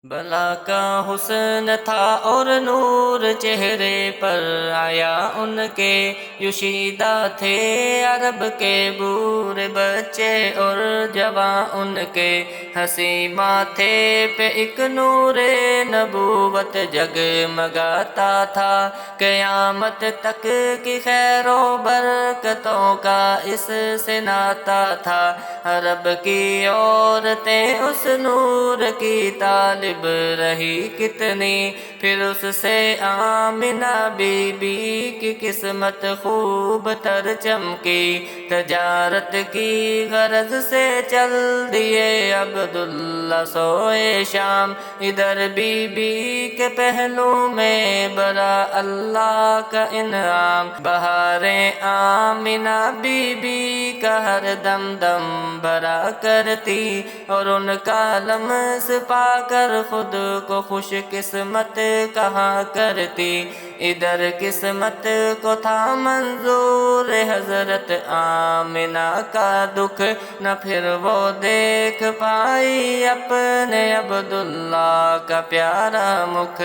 بلا کا حسن تھا اور نور چہرے پر آیا ان کے، یوشیدہ تھے عرب کے بوڑھے بچے اور جوان ان کے، ہنسی ماتھے پہ ایک نور نبوت جگمگاتا تھا، قیامت تک کی خیر و برکتوں کا اس سے ناتا تھا، عرب کی عورتیں اس نور کی طالب رہی کتنی، پھر اس سے آمنہ بی بی کی قسمت خوب تر چمکی، تجارت کی غرض سے چل دیے عبداللہ سوئے شام، ادھر بی بی کے پہلو میں برا اللہ کا انعام، بہاریں آمنہ بی بی کا ہر دم دم بھرا کرتی، اور ان کا لمس پا کر خود کو خوش قسمت کہا کرتی، ادھر قسمت کو تھا منظور حضرت آمنہ کا دکھ، نہ پھر وہ دیکھ پائی اپنے عبداللہ کا پیارا مکھ۔